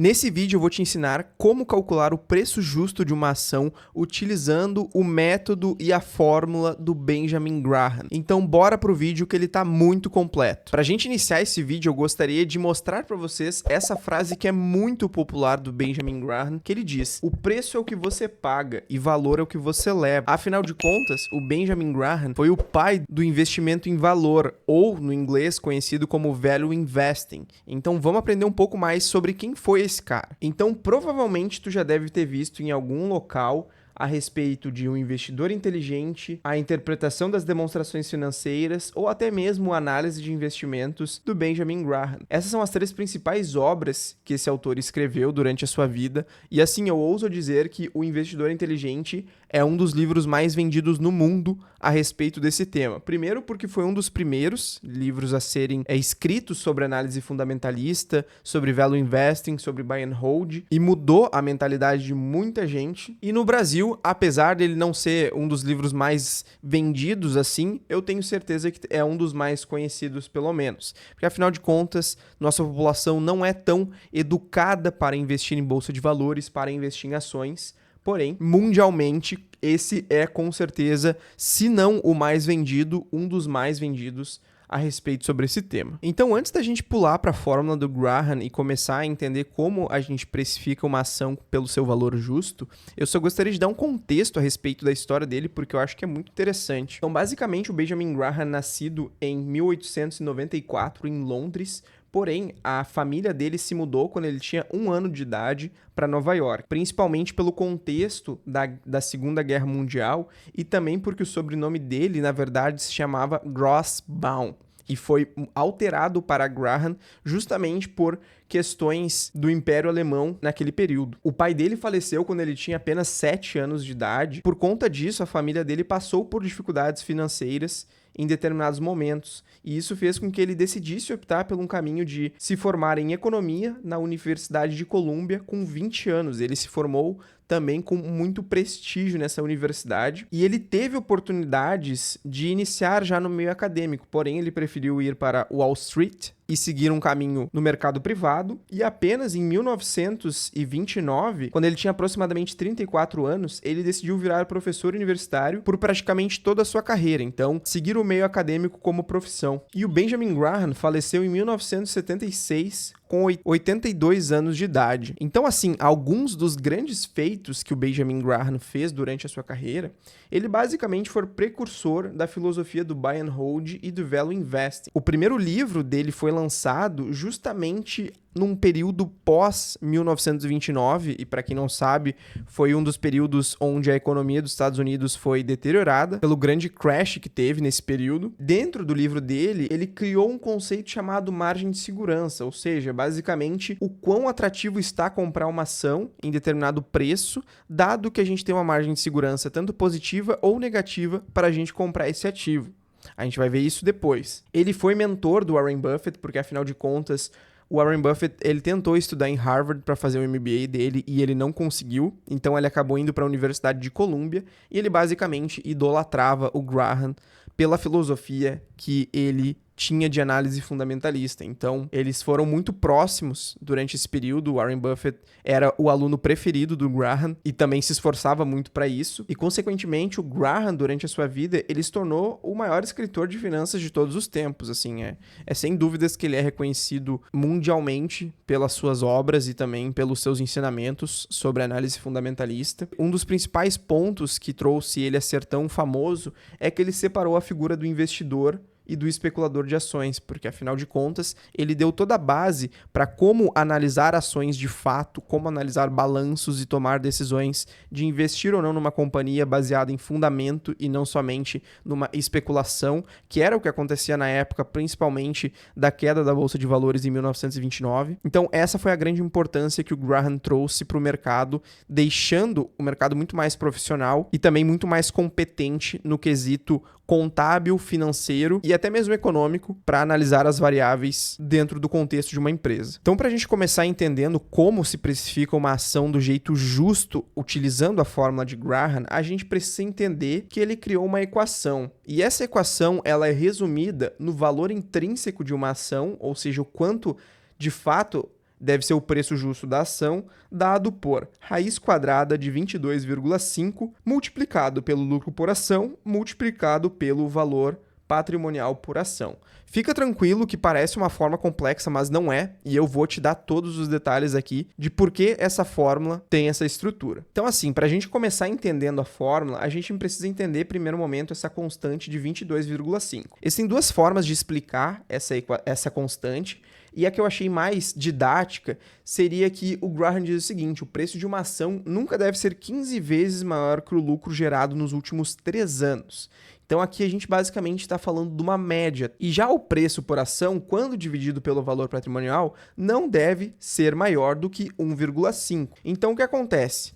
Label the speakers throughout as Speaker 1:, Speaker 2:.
Speaker 1: Nesse vídeo eu vou te ensinar como calcular o preço justo de uma ação utilizando o método e a fórmula do Benjamin Graham. Então bora pro vídeo que ele tá muito completo. Pra gente iniciar esse vídeo eu gostaria de mostrar pra vocês essa frase que é muito popular do Benjamin Graham, que ele diz: o preço é o que você paga e valor é o que você leva. Afinal de contas, o Benjamin Graham foi o pai do investimento em valor, ou no inglês conhecido como Value Investing. Então vamos aprender um pouco mais sobre quem foi esse cara. Então provavelmente tu já deve ter visto em algum local a respeito de um investidor inteligente, a interpretação das demonstrações financeiras ou até mesmo a análise de investimentos do Benjamin Graham. Essas são as 3 principais obras que esse autor escreveu durante a sua vida, e assim eu ouso dizer que O Investidor Inteligente é um dos livros mais vendidos no mundo a respeito desse tema. Primeiro porque foi um dos primeiros livros a serem escritos sobre análise fundamentalista, sobre value investing, sobre buy and hold, e mudou a mentalidade de muita gente. E no Brasil, apesar dele não ser um dos livros mais vendidos assim, eu tenho certeza que é um dos mais conhecidos pelo menos. Porque afinal de contas, nossa população não é tão educada para investir em bolsa de valores, para investir em ações. Porém, mundialmente, esse é com certeza, se não o mais vendido, um dos mais vendidos a respeito sobre esse tema. Então, antes da gente pular para a fórmula do Graham e começar a entender como a gente precifica uma ação pelo seu valor justo, eu só gostaria de dar um contexto a respeito da história dele, porque eu acho que é muito interessante. Então, basicamente, o Benjamin Graham, nascido em 1894 em Londres, porém, a família dele se mudou quando ele tinha 1 ano de idade para Nova York, principalmente pelo contexto da Segunda Guerra Mundial e também porque o sobrenome dele, na verdade, se chamava Grosbaum e foi alterado para Graham justamente por questões do Império Alemão naquele período. O pai dele faleceu quando ele tinha apenas 7 anos de idade. Por conta disso, a família dele passou por dificuldades financeiras em determinados momentos, e isso fez com que ele decidisse optar por um caminho de se formar em economia na Universidade de Colômbia com 20 anos. Ele se formou também com muito prestígio nessa universidade, e ele teve oportunidades de iniciar já no meio acadêmico, porém ele preferiu ir para Wall Street e seguir um caminho no mercado privado, e apenas em 1929, quando ele tinha aproximadamente 34 anos, ele decidiu virar professor universitário por praticamente toda a sua carreira, então seguir o meio acadêmico como profissão. E o Benjamin Graham faleceu em 1976, com 82 anos de idade. Então, assim, alguns dos grandes feitos que o Benjamin Graham fez durante a sua carreira, ele basicamente foi precursor da filosofia do buy and hold e do value investing. O primeiro livro dele foi lançado justamente num período pós-1929, e para quem não sabe, foi um dos períodos onde a economia dos Estados Unidos foi deteriorada pelo grande crash que teve nesse período. Dentro do livro dele, ele criou um conceito chamado margem de segurança, ou seja, basicamente o quão atrativo está comprar uma ação em determinado preço, dado que a gente tem uma margem de segurança tanto positiva ou negativa para a gente comprar esse ativo. A gente vai ver isso depois. Ele foi mentor do Warren Buffett, porque afinal de contas, o Warren Buffett, ele tentou estudar em Harvard para fazer o MBA dele e ele não conseguiu, então ele acabou indo para a Universidade de Colômbia e ele basicamente idolatrava o Graham pela filosofia que ele tinha de análise fundamentalista. Então, eles foram muito próximos durante esse período. O Warren Buffett era o aluno preferido do Graham e também se esforçava muito para isso. E, consequentemente, o Graham, durante a sua vida, ele se tornou o maior escritor de finanças de todos os tempos. Assim, é sem dúvidas que ele é reconhecido mundialmente pelas suas obras e também pelos seus ensinamentos sobre análise fundamentalista. Um dos principais pontos que trouxe ele a ser tão famoso é que ele separou a figura do investidor e do especulador de ações, porque afinal de contas ele deu toda a base para como analisar ações de fato, como analisar balanços e tomar decisões de investir ou não numa companhia baseada em fundamento e não somente numa especulação, que era o que acontecia na época, principalmente da queda da Bolsa de Valores em 1929. Então essa foi a grande importância que o Graham trouxe para o mercado, deixando o mercado muito mais profissional e também muito mais competente no quesito contábil, financeiro e até mesmo econômico para analisar as variáveis dentro do contexto de uma empresa. Então, para a gente começar entendendo como se precifica uma ação do jeito justo, utilizando a fórmula de Graham, a gente precisa entender que ele criou uma equação. E essa equação ela é resumida no valor intrínseco de uma ação, ou seja, o quanto de fato deve ser o preço justo da ação, dado por raiz quadrada de 22,5 multiplicado pelo lucro por ação, multiplicado pelo valor patrimonial por ação. Fica tranquilo que parece uma forma complexa, mas não é, e eu vou te dar todos os detalhes aqui de por que essa fórmula tem essa estrutura. Então, assim, para a gente começar entendendo a fórmula, a gente precisa entender, em primeiro momento, essa constante de 22,5. Existem duas formas de explicar essa constante, e a que eu achei mais didática seria que o Graham diz o seguinte: o preço de uma ação nunca deve ser 15 vezes maior que o lucro gerado nos últimos 3 anos. Então aqui a gente basicamente está falando de uma média. E já o preço por ação, quando dividido pelo valor patrimonial, não deve ser maior do que 1,5. Então o que acontece?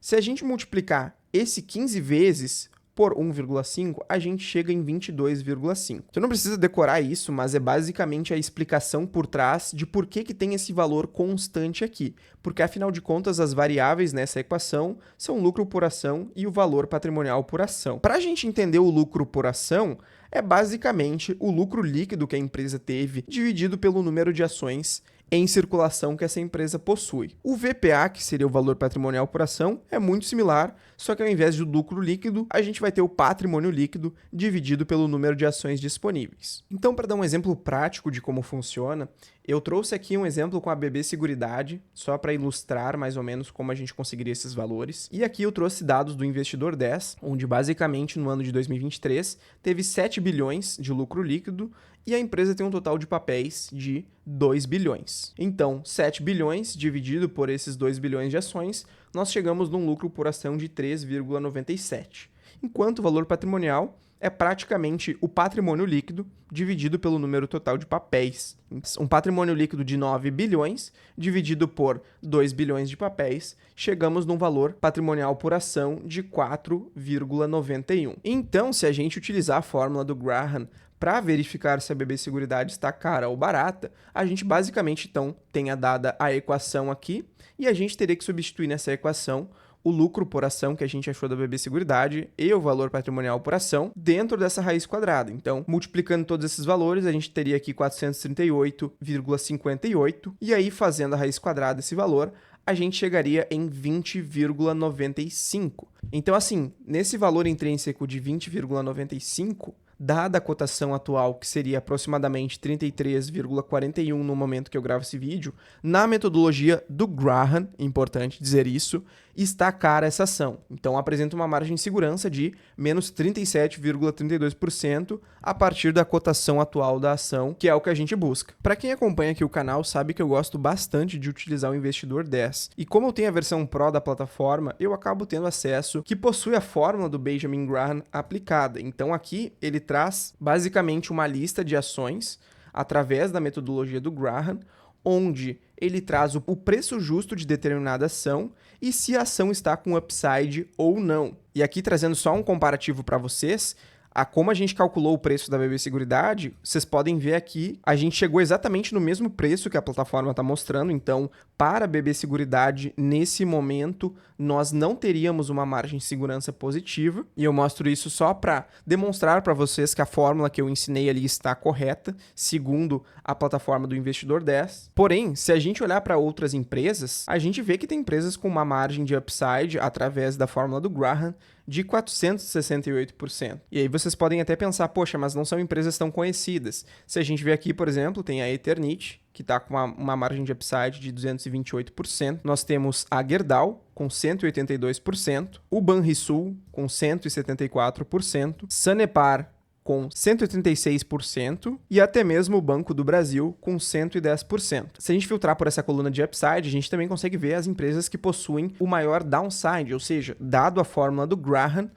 Speaker 1: Se a gente multiplicar esse 15 vezes por 1,5, a gente chega em 22,5. Você não precisa decorar isso, mas é basicamente a explicação por trás de por que tem esse valor constante aqui. Porque, afinal de contas, as variáveis nessa equação são o lucro por ação e o valor patrimonial por ação. Para a gente entender o lucro por ação, é basicamente o lucro líquido que a empresa teve dividido pelo número de ações em circulação que essa empresa possui. O VPA, que seria o valor patrimonial por ação, é muito similar, só que ao invés do lucro líquido, a gente vai ter o patrimônio líquido dividido pelo número de ações disponíveis. Então, para dar um exemplo prático de como funciona, eu trouxe aqui um exemplo com a BB Seguridade, só para ilustrar mais ou menos como a gente conseguiria esses valores. E aqui eu trouxe dados do Investidor 10, onde basicamente no ano de 2023 teve 7 bilhões de lucro líquido e a empresa tem um total de papéis de 2 bilhões. Então, 7 bilhões dividido por esses 2 bilhões de ações, nós chegamos num lucro por ação de 3,97. Enquanto o valor patrimonial é praticamente o patrimônio líquido dividido pelo número total de papéis. Um patrimônio líquido de 9 bilhões dividido por 2 bilhões de papéis, chegamos num valor patrimonial por ação de 4,91. Então, se a gente utilizar a fórmula do Graham para verificar se a BB Seguridade está cara ou barata, a gente basicamente então tenha dada a equação aqui e a gente teria que substituir nessa equação o lucro por ação que a gente achou da BB Seguridade e o valor patrimonial por ação dentro dessa raiz quadrada. Então, multiplicando todos esses valores, a gente teria aqui 438,58 e aí, fazendo a raiz quadrada desse valor, a gente chegaria em 20,95. Então, assim, nesse valor intrínseco de 20,95, dada a cotação atual, que seria aproximadamente 33,41 no momento que eu gravo esse vídeo, na metodologia do Graham, importante dizer isso, está cara essa ação. Então, apresenta uma margem de segurança de menos 37,32% a partir da cotação atual da ação, que é o que a gente busca. Para quem acompanha aqui o canal, sabe que eu gosto bastante de utilizar o Investidor 10. E como eu tenho a versão Pro da plataforma, eu acabo tendo acesso que possui a fórmula do Benjamin Graham aplicada. Então, aqui ele traz basicamente uma lista de ações através da metodologia do Graham, onde ele traz o preço justo de determinada ação e se a ação está com upside ou não. E aqui, trazendo só um comparativo para vocês, a como a gente calculou o preço da BB Seguridade, vocês podem ver aqui, a gente chegou exatamente no mesmo preço que a plataforma está mostrando. Então, para a BB Seguridade, nesse momento, nós não teríamos uma margem de segurança positiva. E eu mostro isso só para demonstrar para vocês que a fórmula que eu ensinei ali está correta, segundo a plataforma do Investidor 10. Porém, se a gente olhar para outras empresas, a gente vê que tem empresas com uma margem de upside através da fórmula do Graham de 468%. E aí vocês podem até pensar, poxa, mas não são empresas tão conhecidas. Se a gente vê aqui, por exemplo, tem a Eternit, que está com uma margem de upside de 228%. Nós temos a Gerdau, com 182%, o Banrisul, com 174%, Sanepar, com 136% e até mesmo o Banco do Brasil com 110%. Se a gente filtrar por essa coluna de upside, a gente também consegue ver as empresas que possuem o maior downside, ou seja, dado a fórmula do Graham,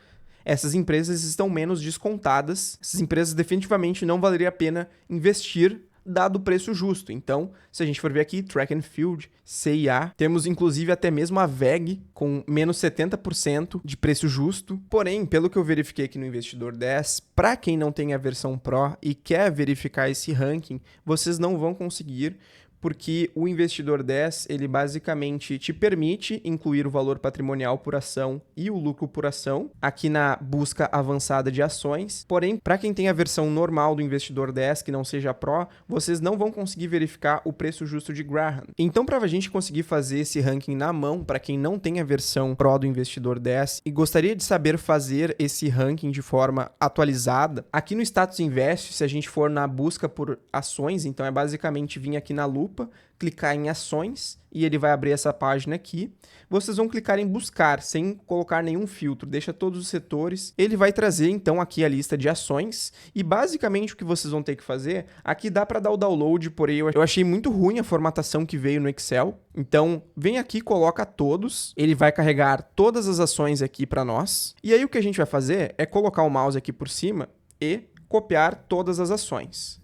Speaker 1: essas empresas estão menos descontadas. Essas empresas definitivamente não valeria a pena investir dado o preço justo. Então, se a gente for ver aqui, Track and Field, CIA, temos inclusive até mesmo a VEG com menos 70% de preço justo. Porém, pelo que eu verifiquei aqui no Investidor 10, para quem não tem a versão Pro e quer verificar esse ranking, vocês não vão conseguir, porque o investidor 10, ele basicamente te permite incluir o valor patrimonial por ação e o lucro por ação aqui na busca avançada de ações. Porém, para quem tem a versão normal do investidor 10, que não seja Pro, vocês não vão conseguir verificar o preço justo de Graham. Então, para a gente conseguir fazer esse ranking na mão, para quem não tem a versão Pro do investidor 10 e gostaria de saber fazer esse ranking de forma atualizada, aqui no Status Invest, se a gente for na busca por ações, então é basicamente vir aqui na lupa, clicar em ações e ele vai abrir essa página aqui. Vocês vão clicar em buscar, sem colocar nenhum filtro, deixa todos os setores. Ele vai trazer então aqui a lista de ações e basicamente o que vocês vão ter que fazer, aqui dá para dar o download, porém eu achei muito ruim a formatação que veio no Excel. Então vem aqui, coloca todos, ele vai carregar todas as ações aqui para nós. E aí o que a gente vai fazer é colocar o mouse aqui por cima e copiar todas as ações.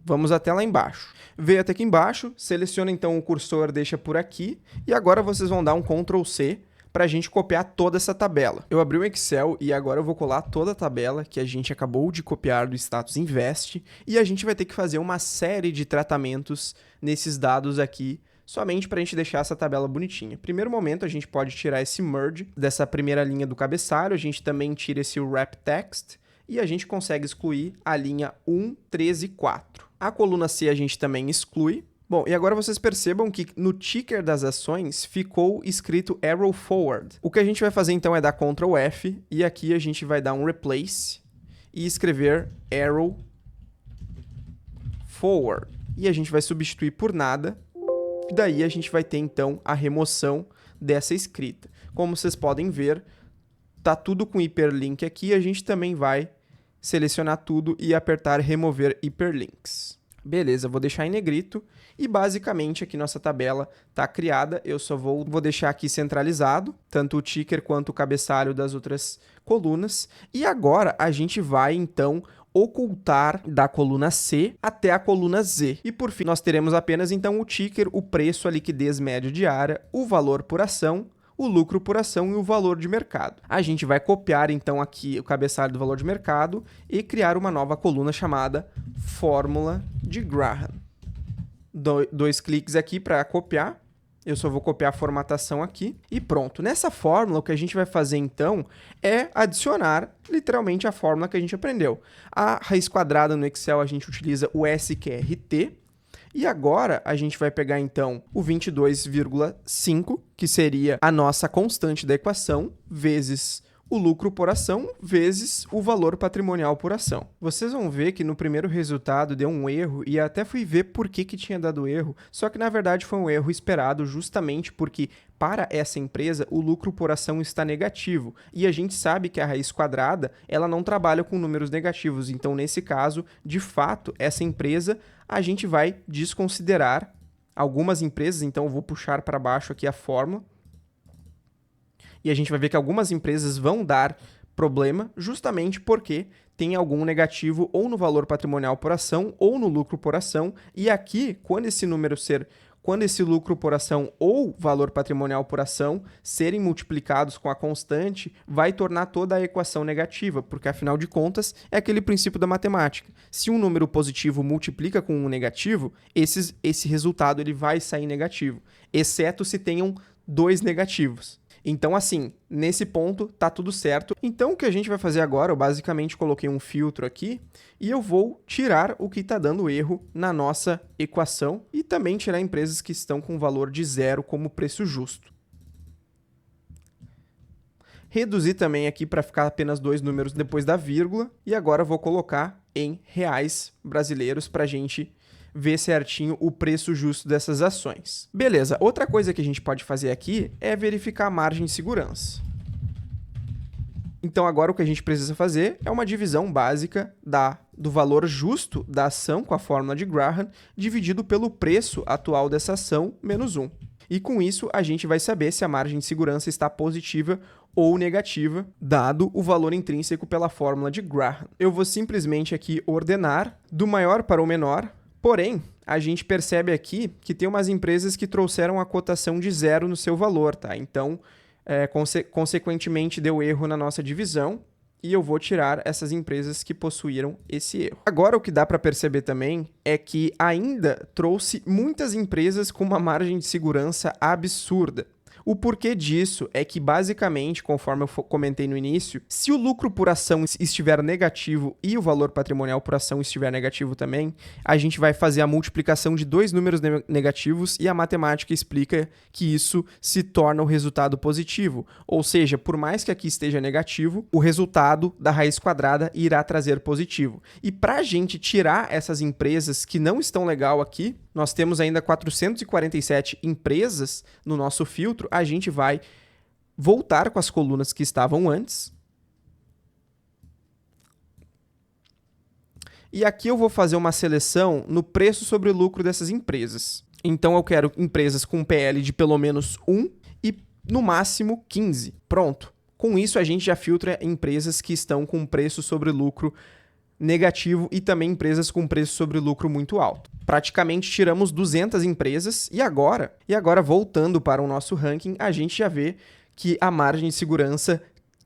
Speaker 1: Vamos até lá embaixo. Veio até aqui embaixo, seleciona então o cursor, deixa por aqui, e agora vocês vão dar um Ctrl C para a gente copiar toda essa tabela. Eu abri o Excel e agora eu vou colar toda a tabela que a gente acabou de copiar do Status Invest, e a gente vai ter que fazer uma série de tratamentos nesses dados aqui, somente para a gente deixar essa tabela bonitinha. Primeiro momento, a gente pode tirar esse merge dessa primeira linha do cabeçalho, a gente também tira esse wrap text, e a gente consegue excluir a linha 1, 3 e 4. A coluna C a gente também exclui. Bom, e agora vocês percebam que no ticker das ações ficou escrito Arrow Forward. O que a gente vai fazer então é dar Ctrl F e aqui a gente vai dar um Replace e escrever Arrow Forward. E a gente vai substituir por nada. E daí a gente vai ter então a remoção dessa escrita. Como vocês podem ver, tá tudo com hiperlink aqui, a gente também vai selecionar tudo e apertar remover hiperlinks. Beleza, vou deixar em negrito e basicamente aqui nossa tabela está criada, eu só vou deixar aqui centralizado, tanto o ticker quanto o cabeçalho das outras colunas. E agora a gente vai então ocultar da coluna C até a coluna Z. E por fim nós teremos apenas então o ticker, o preço, a liquidez média diária, o valor por ação, o lucro por ação e o valor de mercado. A gente vai copiar então aqui o cabeçalho do valor de mercado e criar uma nova coluna chamada Fórmula de Graham. Dois cliques aqui para copiar. Eu só vou copiar a formatação aqui e pronto. Nessa fórmula, o que a gente vai fazer então é adicionar literalmente a fórmula que a gente aprendeu. A raiz quadrada no Excel a gente utiliza o SQRT. E agora a gente vai pegar então o 22,5, que seria a nossa constante da equação, vezes o lucro por ação, vezes o valor patrimonial por ação. Vocês vão ver que no primeiro resultado deu um erro e até fui ver por que tinha dado erro, só que na verdade foi um erro esperado justamente porque para essa empresa o lucro por ação está negativo e a gente sabe que a raiz quadrada ela não trabalha com números negativos, então nesse caso, de fato, essa empresa a gente vai desconsiderar algumas empresas, então eu vou puxar para baixo aqui a fórmula. E a gente vai ver que algumas empresas vão dar problema justamente porque tem algum negativo ou no valor patrimonial por ação ou no lucro por ação. E aqui, quando esse lucro por ação ou valor patrimonial por ação serem multiplicados com a constante, vai tornar toda a equação negativa, porque afinal de contas é aquele princípio da matemática. Se um número positivo multiplica com um negativo, esse resultado ele vai sair negativo, exceto se tenham dois negativos. Então, assim, nesse ponto tá tudo certo. Então, o que a gente vai fazer agora, eu basicamente coloquei um filtro aqui e eu vou tirar o que está dando erro na nossa equação e também tirar empresas que estão com valor de 0 como preço justo. Reduzir também aqui para ficar apenas 2 números depois da vírgula e agora eu vou colocar em reais brasileiros para a gente ver certinho o preço justo dessas ações. Beleza, outra coisa que a gente pode fazer aqui é verificar a margem de segurança. Então agora o que a gente precisa fazer é uma divisão básica do valor justo da ação com a fórmula de Graham dividido pelo preço atual dessa ação menos 1. E com isso a gente vai saber se a margem de segurança está positiva ou negativa, dado o valor intrínseco pela fórmula de Graham. Eu vou simplesmente aqui ordenar do maior para o menor. Porém, a gente percebe aqui que tem umas empresas que trouxeram a cotação de 0 no seu valor, tá? Então, consequentemente, deu erro na nossa divisão e eu vou tirar essas empresas que possuíram esse erro. Agora, o que dá para perceber também é que ainda trouxe muitas empresas com uma margem de segurança absurda. O porquê disso é que, basicamente, conforme eu comentei no início, se o lucro por ação estiver negativo e o valor patrimonial por ação estiver negativo também, a gente vai fazer a multiplicação de dois números negativos e a matemática explica que isso se torna o resultado positivo. Ou seja, por mais que aqui esteja negativo, o resultado da raiz quadrada irá trazer positivo. E para a gente tirar essas empresas que não estão legal aqui, nós temos ainda 447 empresas no nosso filtro, a gente vai voltar com as colunas que estavam antes. E aqui eu vou fazer uma seleção no preço sobre lucro dessas empresas. Então eu quero empresas com PL de pelo menos 1 e no máximo 15. Pronto. Com isso a gente já filtra empresas que estão com preço sobre lucro negativo e também empresas com preço sobre lucro muito alto. Praticamente tiramos 200 empresas e agora voltando para o nosso ranking, a gente já vê que a margem de segurança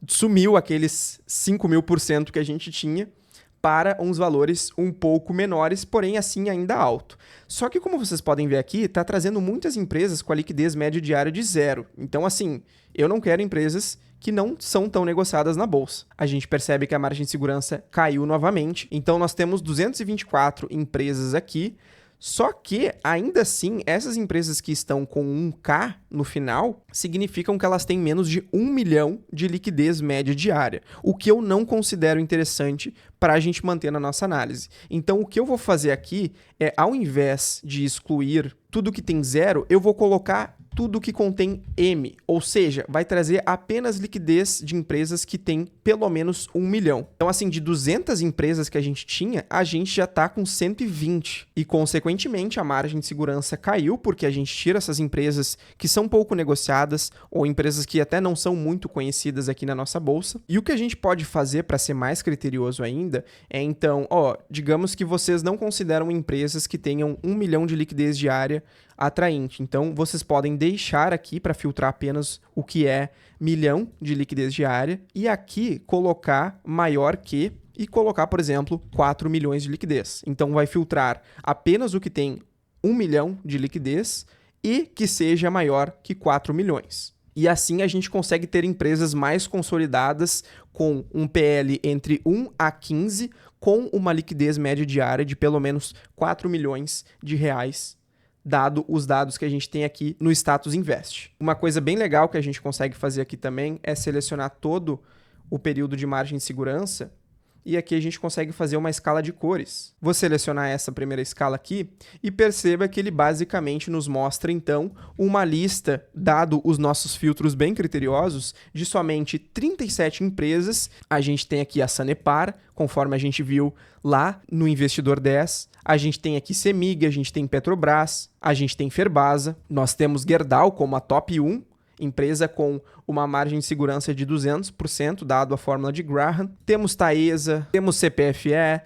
Speaker 1: sumiu aqueles 5.000% que a gente tinha para uns valores um pouco menores, porém assim ainda alto. Só que como vocês podem ver aqui, está trazendo muitas empresas com a liquidez média diária de 0. Então assim, eu não quero empresas que não são tão negociadas na bolsa. A gente percebe que a margem de segurança caiu novamente, então nós temos 224 empresas aqui, só que, ainda assim, essas empresas que estão com 1K no final, significam que elas têm menos de 1 milhão de liquidez média diária, o que eu não considero interessante para a gente manter na nossa análise. Então, o que eu vou fazer aqui é, ao invés de excluir tudo que tem 0, eu vou colocar tudo que contém M, ou seja, vai trazer apenas liquidez de empresas que têm pelo menos 1 milhão. Então, assim, de 200 empresas que a gente tinha, a gente já está com 120. E, consequentemente, a margem de segurança caiu, porque a gente tira essas empresas que são pouco negociadas ou empresas que até não são muito conhecidas aqui na nossa bolsa. E o que a gente pode fazer para ser mais criterioso ainda é, então, digamos que vocês não consideram empresas que tenham 1 milhão de liquidez diária atraente. Então, vocês podem deixar aqui para filtrar apenas o que é milhão de liquidez diária e aqui colocar maior que e colocar, por exemplo, 4 milhões de liquidez. Então, vai filtrar apenas o que tem 1 milhão de liquidez e que seja maior que 4 milhões. E assim a gente consegue ter empresas mais consolidadas com um PL entre 1 a 15 com uma liquidez média diária de pelo menos 4 milhões de reais, dado os dados que a gente tem aqui no Status Invest. Uma coisa bem legal que a gente consegue fazer aqui também é selecionar todo o período de margem de segurança e aqui a gente consegue fazer uma escala de cores. Vou selecionar essa primeira escala aqui e perceba que ele basicamente nos mostra, então, uma lista, dado os nossos filtros bem criteriosos, de somente 37 empresas. A gente tem aqui a Sanepar, conforme a gente viu lá no Investidor 10. A gente tem aqui Semig, a gente tem Petrobras, a gente tem Ferbasa, nós temos Gerdau como a top 1, empresa com uma margem de segurança de 200%, dado a fórmula de Graham. Temos Taesa, temos CPFE,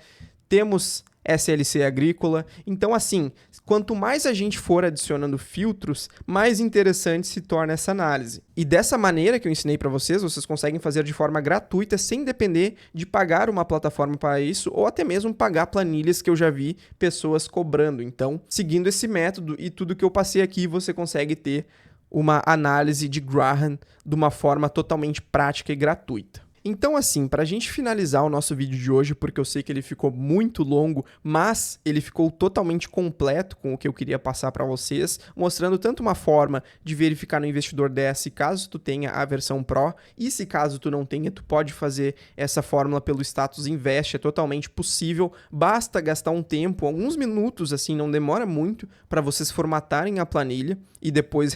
Speaker 1: temos SLC Agrícola. Então, assim, quanto mais a gente for adicionando filtros, mais interessante se torna essa análise. E dessa maneira que eu ensinei para vocês, vocês conseguem fazer de forma gratuita, sem depender de pagar uma plataforma para isso, ou até mesmo pagar planilhas que eu já vi pessoas cobrando. Então, seguindo esse método e tudo que eu passei aqui, você consegue ter uma análise de Graham de uma forma totalmente prática e gratuita. Então, assim, para a gente finalizar o nosso vídeo de hoje, porque eu sei que ele ficou muito longo, mas ele ficou totalmente completo com o que eu queria passar para vocês, mostrando tanto uma forma de verificar no Investidor 10 se caso tu tenha a versão Pro, e se caso tu não tenha, tu pode fazer essa fórmula pelo Status Invest, é totalmente possível, basta gastar um tempo, alguns minutos, assim, não demora muito para vocês formatarem a planilha e depois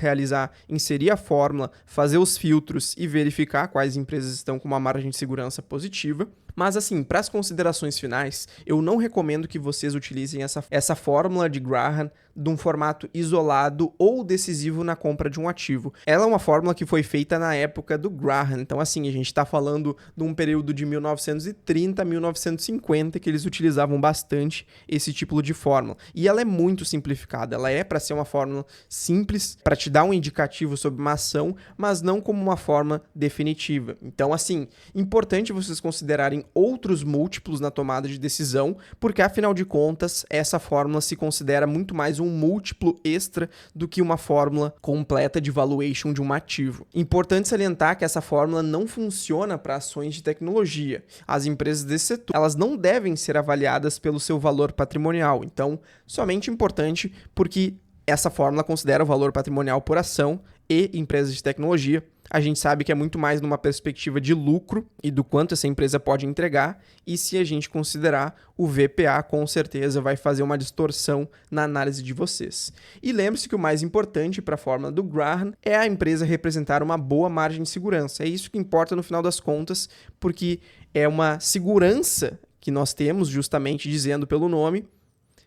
Speaker 1: inserir a fórmula, fazer os filtros e verificar quais empresas estão com uma margem de segurança positiva. Mas assim, para as considerações finais, eu não recomendo que vocês utilizem essa fórmula de Graham de um formato isolado ou decisivo na compra de um ativo. Ela é uma fórmula que foi feita na época do Graham, então assim, a gente está falando de um período de 1930 a 1950 que eles utilizavam bastante esse tipo de fórmula. E ela é muito simplificada, ela é para ser uma fórmula simples, para te dar um indicativo sobre uma ação, mas não como uma forma definitiva. Então assim, importante vocês considerarem outros múltiplos na tomada de decisão, porque afinal de contas, essa fórmula se considera muito mais um múltiplo extra do que uma fórmula completa de valuation de um ativo. Importante salientar que essa fórmula não funciona para ações de tecnologia. As empresas desse setor, elas não devem ser avaliadas pelo seu valor patrimonial. Então, somente importante porque essa fórmula considera o valor patrimonial por ação e empresas de tecnologia. A gente sabe que é muito mais numa perspectiva de lucro e do quanto essa empresa pode entregar, e se a gente considerar o VPA, com certeza vai fazer uma distorção na análise de vocês. E lembre-se que o mais importante para a fórmula do Graham é a empresa representar uma boa margem de segurança. É isso que importa no final das contas, porque é uma segurança que nós temos, justamente dizendo pelo nome,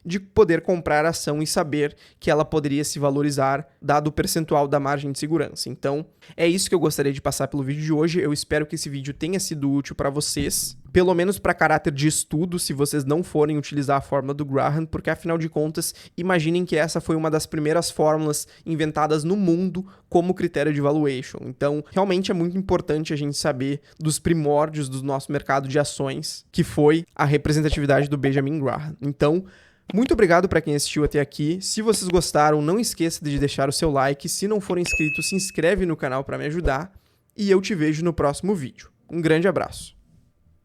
Speaker 1: de poder comprar a ação e saber que ela poderia se valorizar dado o percentual da margem de segurança. Então, é isso que eu gostaria de passar pelo vídeo de hoje. Eu espero que esse vídeo tenha sido útil para vocês, pelo menos para caráter de estudo, se vocês não forem utilizar a fórmula do Graham, porque afinal de contas, imaginem que essa foi uma das primeiras fórmulas inventadas no mundo como critério de valuation. Então, realmente é muito importante a gente saber dos primórdios do nosso mercado de ações, que foi a representatividade do Benjamin Graham. Então, muito obrigado para quem assistiu até aqui. Se vocês gostaram, não esqueça de deixar o seu like. Se não for inscrito, se inscreve no canal para me ajudar. E eu te vejo no próximo vídeo. Um grande abraço.